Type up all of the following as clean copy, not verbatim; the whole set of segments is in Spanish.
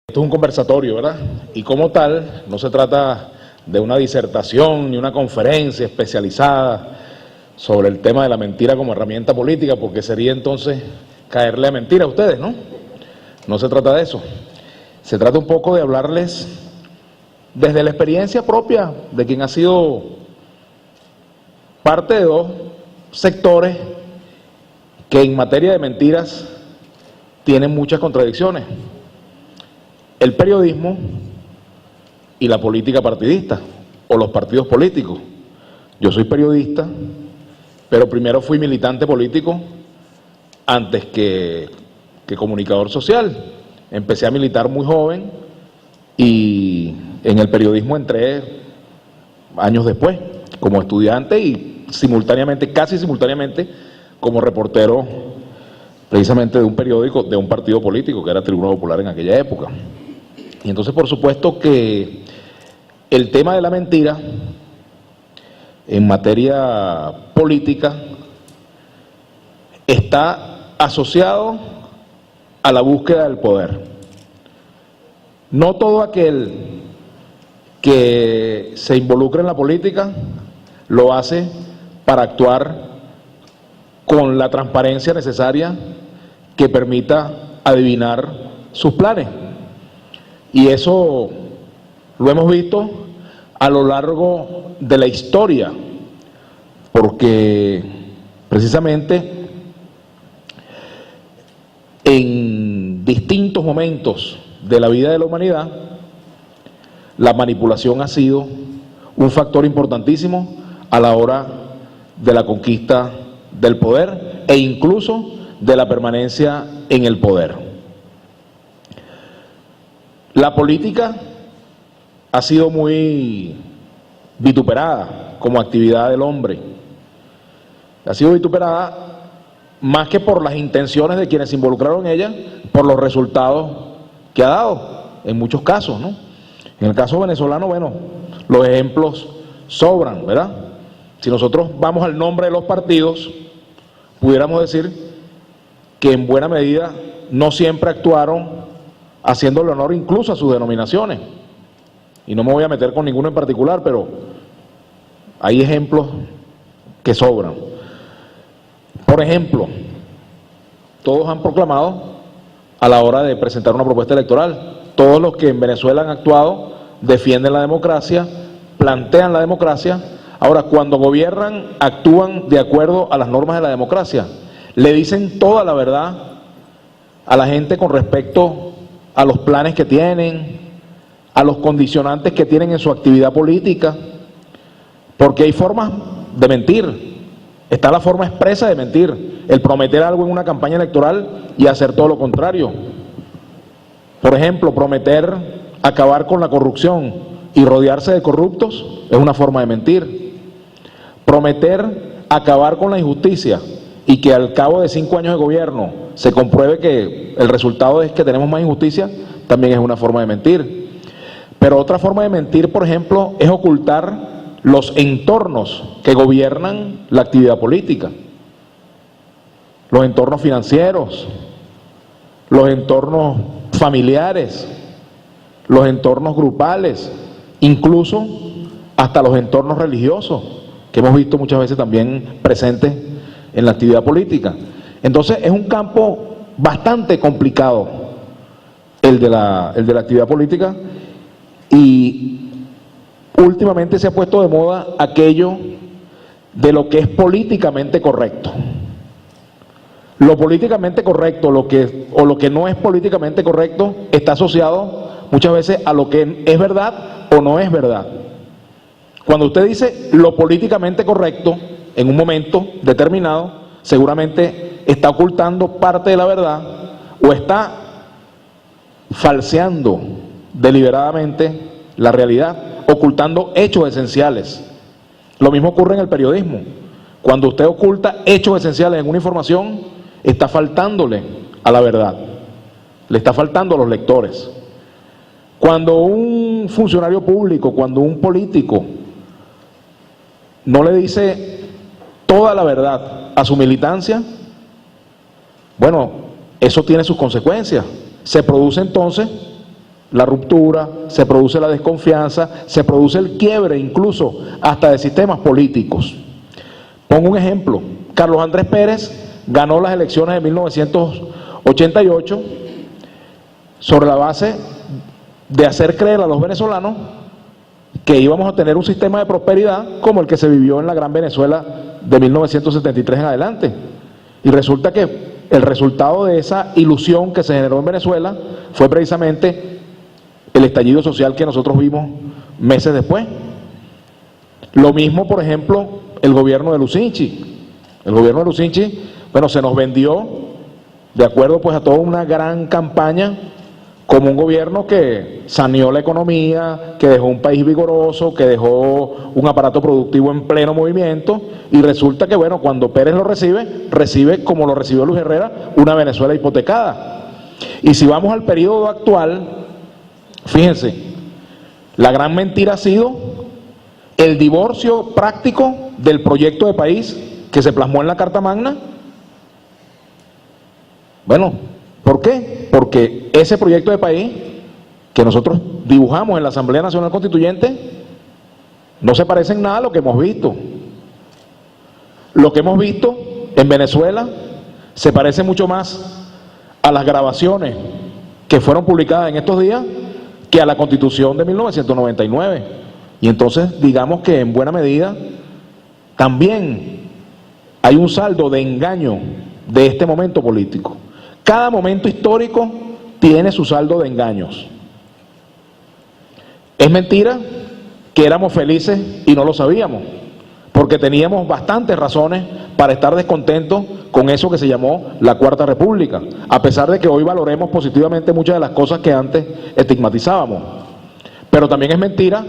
Esto es un conversatorio, ¿verdad? Y como tal, no se trata de una disertación ni una conferencia especializada sobre el tema de la mentira como herramienta política, porque sería entonces caerle a mentira a ustedes, ¿no? No se trata de eso. Se trata un poco de hablarles desde la experiencia propia de quien ha sido parte de dos sectores que en materia de mentiras tienen muchas contradicciones: el periodismo y la política partidista, o los partidos políticos. Yo soy periodista, pero primero fui militante político antes que comunicador social. Empecé a militar muy joven y en el periodismo entré años después, como estudiante y simultáneamente, casi simultáneamente, como reportero precisamente de un periódico, de un partido político que era Tribuna Popular en aquella época. Y entonces, por supuesto que el tema de la mentira en materia política está asociado a la búsqueda del poder. No todo aquel que se involucra en la política lo hace para actuar con la transparencia necesaria que permita adivinar sus planes. Y eso lo hemos visto a lo largo de la historia, porque precisamente en distintos momentos de la vida de la humanidad, la manipulación ha sido un factor importantísimo a la hora de la conquista del poder e incluso de la permanencia en el poder. La política ha sido muy vituperada como actividad del hombre. Ha sido vituperada más que por las intenciones de quienes se involucraron en ella, por los resultados que ha dado, en muchos casos, ¿no? En el caso venezolano, bueno, los ejemplos sobran, ¿verdad? Si nosotros vamos al nombre de los partidos, pudiéramos decir que en buena medida no siempre actuaron haciéndole honor incluso a sus denominaciones. Y no me voy a meter con ninguno en particular, pero hay ejemplos que sobran. Por ejemplo, todos han proclamado a la hora de presentar una propuesta electoral, todos los que en Venezuela han actuado defienden la democracia, plantean la democracia. Ahora, cuando gobiernan, actúan de acuerdo a las normas de la democracia. Le dicen toda la verdad a la gente con respecto a los planes que tienen, a los condicionantes que tienen en su actividad política, porque hay formas de mentir. Está la forma expresa de mentir, el prometer algo en una campaña electoral y hacer todo lo contrario. Por ejemplo, prometer acabar con la corrupción y rodearse de corruptos es una forma de mentir. Prometer acabar con la injusticia y que al cabo de 5 años de gobierno se compruebe que el resultado es que tenemos más injusticia, también es una forma de mentir. Pero otra forma de mentir, por ejemplo, es ocultar los entornos que gobiernan la actividad política. Los entornos financieros, los entornos familiares, los entornos grupales, incluso hasta los entornos religiosos, que hemos visto muchas veces también presentes en la actividad política. Entonces es un campo bastante complicado el de la actividad política, y últimamente se ha puesto de moda aquello de lo que es políticamente correcto. Lo políticamente correcto, o lo que no es políticamente correcto, está asociado muchas veces a lo que es verdad o no es verdad. Cuando usted dice lo políticamente correcto en un momento determinado, seguramente está ocultando parte de la verdad o está falseando deliberadamente la realidad, ocultando hechos esenciales. Lo mismo ocurre en el periodismo. Cuando usted oculta hechos esenciales en una información, está faltándole a la verdad, le está faltando a los lectores. Cuando un funcionario público, cuando un político no le dice toda la verdad a su militancia, bueno, eso tiene sus consecuencias. Se produce entonces la ruptura, se produce la desconfianza, se produce el quiebre incluso hasta de sistemas políticos. Pongo un ejemplo. Carlos Andrés Pérez ganó las elecciones de 1988 sobre la base de hacer creer a los venezolanos que íbamos a tener un sistema de prosperidad como el que se vivió en la Gran Venezuela de 1973 en adelante. Y resulta que el resultado de esa ilusión que se generó en Venezuela fue precisamente el estallido social que nosotros vimos meses después. Lo mismo, por ejemplo, el gobierno de Lucinchi. El gobierno de Lucinchi, bueno, se nos vendió, de acuerdo pues a toda una gran campaña, como un gobierno que saneó la economía, que dejó un país vigoroso, que dejó un aparato productivo en pleno movimiento, y resulta que, bueno, cuando Pérez lo recibe como lo recibió Luis Herrera, una Venezuela hipotecada. Y si vamos al periodo actual, fíjense, la gran mentira ha sido el divorcio práctico del proyecto de país que se plasmó en la Carta Magna. Bueno, ¿por qué? Porque ese proyecto de país que nosotros dibujamos en la Asamblea Nacional Constituyente no se parece en nada a lo que hemos visto. Lo que hemos visto en Venezuela se parece mucho más a las grabaciones que fueron publicadas en estos días que a la Constitución de 1999. Y entonces digamos que en buena medida también hay un saldo de engaño de este momento político. Cada momento histórico tiene su saldo de engaños. Es mentira que éramos felices y no lo sabíamos, porque teníamos bastantes razones para estar descontentos con eso que se llamó la Cuarta República, a pesar de que hoy valoremos positivamente muchas de las cosas que antes estigmatizábamos. Pero también es mentira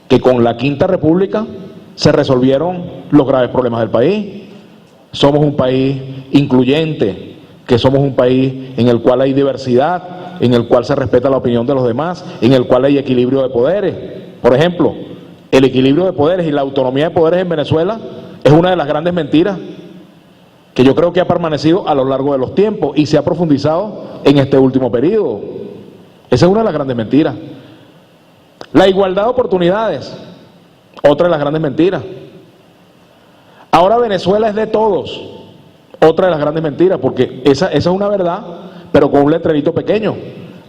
que con la Quinta República se resolvieron los graves problemas del país. Somos un país incluyente, que somos un país en el cual hay diversidad, en el cual se respeta la opinión de los demás, en el cual hay equilibrio de poderes. Por ejemplo, el equilibrio de poderes y la autonomía de poderes en Venezuela es una de las grandes mentiras que yo creo que ha permanecido a lo largo de los tiempos y se ha profundizado en este último periodo. Esa es una de las grandes mentiras. La igualdad de oportunidades, otra de las grandes mentiras. Ahora Venezuela es de todos, otra de las grandes mentiras, porque esa es una verdad, pero con un letrerito pequeño.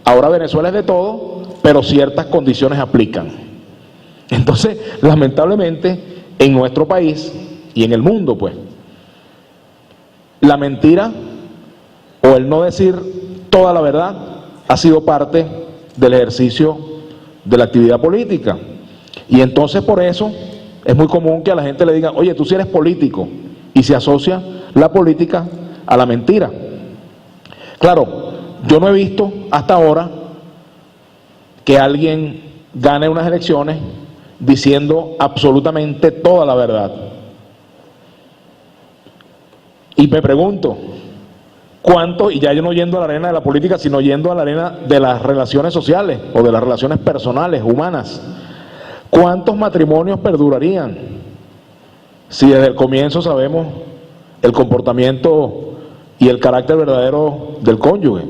Ahora Venezuela es de todos, pero ciertas condiciones aplican. Entonces, lamentablemente, en nuestro país y en el mundo, pues, la mentira o el no decir toda la verdad ha sido parte del ejercicio de la actividad política. Y entonces por eso es muy común que a la gente le digan, oye, tú sí eres político, y se asocia la política a la mentira. Claro, yo no he visto hasta ahora que alguien gane unas elecciones diciendo absolutamente toda la verdad. Y me pregunto, ¿cuánto, y ya yo no yendo a la arena de la política, sino yendo a la arena de las relaciones sociales o de las relaciones personales, humanas, cuántos matrimonios perdurarían si desde el comienzo sabemos el comportamiento y el carácter verdadero del cónyuge?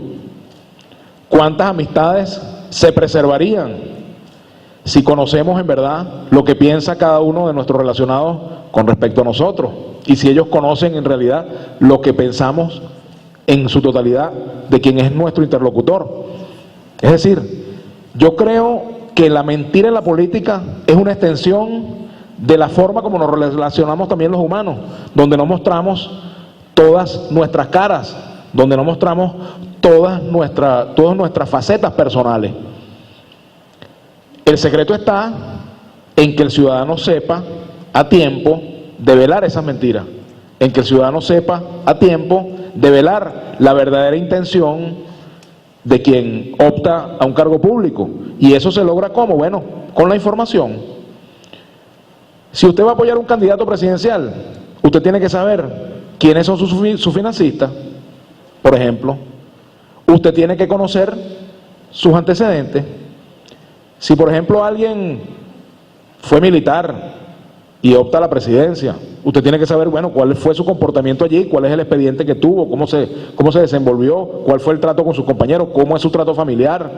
¿Cuántas amistades se preservarían si conocemos en verdad lo que piensa cada uno de nuestros relacionados con respecto a nosotros? Y si ellos conocen en realidad lo que pensamos en su totalidad de quien es nuestro interlocutor. Es decir, yo creo que la mentira en la política es una extensión de la forma como nos relacionamos también los humanos, donde no mostramos todas nuestras caras, donde no mostramos todas nuestras facetas personales. El secreto está en que el ciudadano sepa a tiempo develar esas mentiras, en que el ciudadano sepa a tiempo develar la verdadera intención de quien opta a un cargo público. Y eso se logra ¿cómo? Bueno, con la información. Si usted va a apoyar a un candidato presidencial, usted tiene que saber quiénes son sus financistas, por ejemplo. Usted tiene que conocer sus antecedentes. Si, por ejemplo, alguien fue militar y opta a la presidencia, usted tiene que saber, bueno, cuál fue su comportamiento allí, cuál es el expediente que tuvo, cómo se desenvolvió, cuál fue el trato con sus compañeros, cómo es su trato familiar.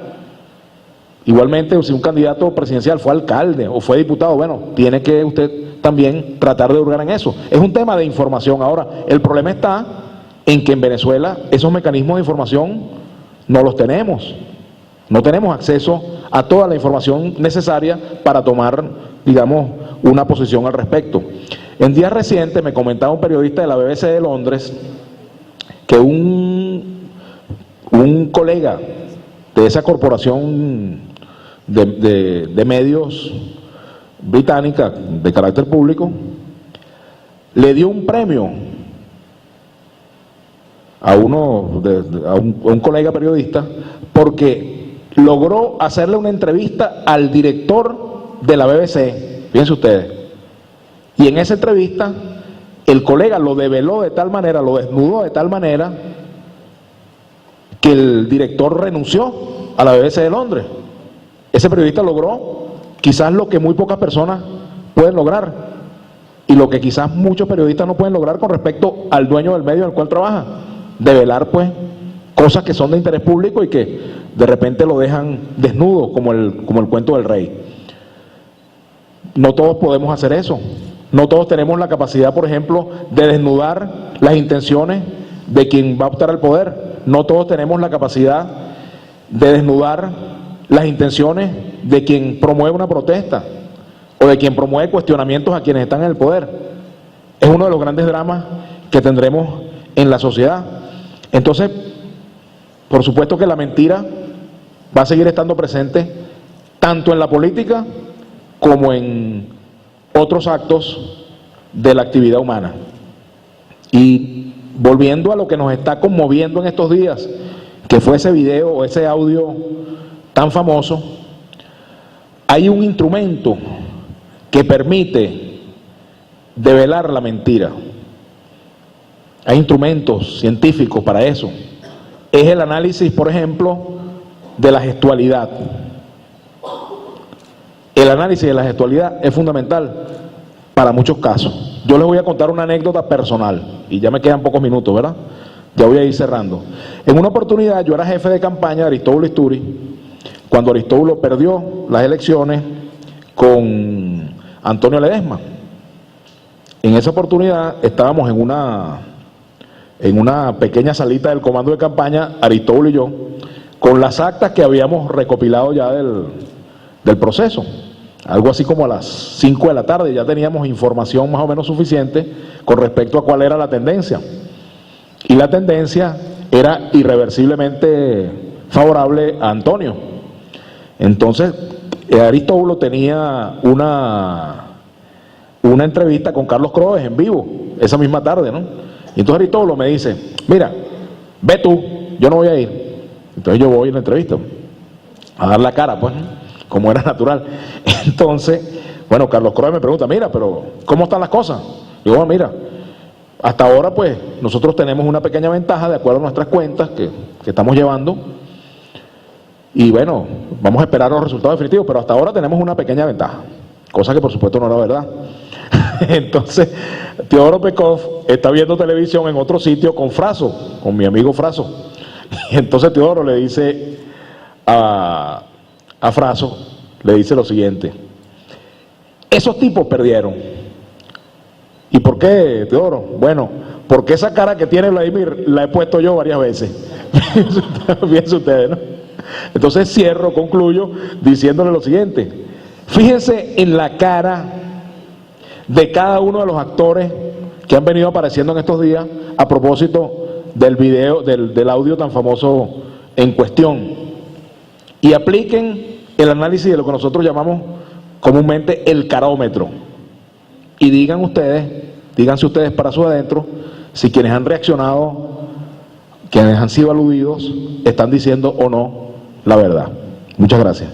Igualmente, si un candidato presidencial fue alcalde o fue diputado, bueno, tiene que usted también tratar de hurgar en eso. Es un tema de información. Ahora, el problema está en que en Venezuela esos mecanismos de información no los tenemos. No tenemos acceso a toda la información necesaria para tomar, digamos, una posición al respecto. En días recientes me comentaba un periodista de la BBC de Londres que un colega de esa corporación de medios británica de carácter público le dio un premio a un colega periodista porque logró hacerle una entrevista al director de la BBC, fíjense ustedes, y en esa entrevista el colega lo develó de tal manera, lo desnudó de tal manera que el director renunció a la BBC de Londres. Ese periodista logró quizás lo que muy pocas personas pueden lograr y lo que quizás muchos periodistas no pueden lograr con respecto al dueño del medio en el cual trabaja, develar pues cosas que son de interés público y que de repente lo dejan desnudo como el cuento del rey. No todos podemos hacer eso, no todos tenemos la capacidad, por ejemplo, de desnudar las intenciones de quien va a optar al poder, no todos tenemos la capacidad de desnudar las intenciones de quien promueve una protesta o de quien promueve cuestionamientos a quienes están en el poder. Es uno de los grandes dramas que tendremos en la sociedad. Entonces, por supuesto que la mentira va a seguir estando presente tanto en la política como en otros actos de la actividad humana. Y volviendo a lo que nos está conmoviendo en estos días, que fue ese video o ese audio tan famoso, hay un instrumento que permite develar la mentira. Hay instrumentos científicos para eso. Es el análisis, por ejemplo, de la gestualidad. El análisis de la gestualidad es fundamental para muchos casos. Yo les voy a contar una anécdota personal, y ya me quedan pocos minutos, ¿verdad? Ya voy a ir cerrando. En una oportunidad, yo era jefe de campaña de Aristóbulo Isturi, cuando Aristóbulo perdió las elecciones con Antonio Ledesma. En esa oportunidad estábamos en una pequeña salita del comando de campaña, Aristóbulo y yo, con las actas que habíamos recopilado ya del proceso. Algo así como a las 5 de la tarde ya teníamos información más o menos suficiente con respecto a cuál era la tendencia. Y la tendencia era irreversiblemente favorable a Antonio. Entonces, Aristóbulo tenía una entrevista con Carlos Croes en vivo, esa misma tarde, ¿no? Y entonces Aristóbulo me dice, mira, ve tú, yo no voy a ir. Entonces yo voy a la entrevista, a dar la cara, pues, como era natural. Entonces, bueno, Carlos Croes me pregunta, mira, pero ¿cómo están las cosas? Digo, bueno, mira, hasta ahora, pues, nosotros tenemos una pequeña ventaja de acuerdo a nuestras cuentas que estamos llevando. Y bueno, vamos a esperar los resultados definitivos, pero hasta ahora tenemos una pequeña ventaja, cosa que por supuesto no era verdad. Entonces, Teodoro Pekov está viendo televisión en otro sitio con Fraso, con mi amigo Fraso. Y entonces Teodoro le dice a Fraso, le dice lo siguiente: esos tipos perdieron. ¿Y por qué, Teodoro? Bueno, porque esa cara que tiene Vladimir la he puesto yo varias veces. Fíjense ustedes, ¿no? Entonces concluyo diciéndole lo siguiente: fíjense en la cara de cada uno de los actores que han venido apareciendo en estos días a propósito del video, del audio tan famoso en cuestión, y apliquen el análisis de lo que nosotros llamamos comúnmente el carómetro, y díganse ustedes para su adentro si quienes han reaccionado, quienes han sido aludidos, están diciendo o no la verdad. Muchas gracias.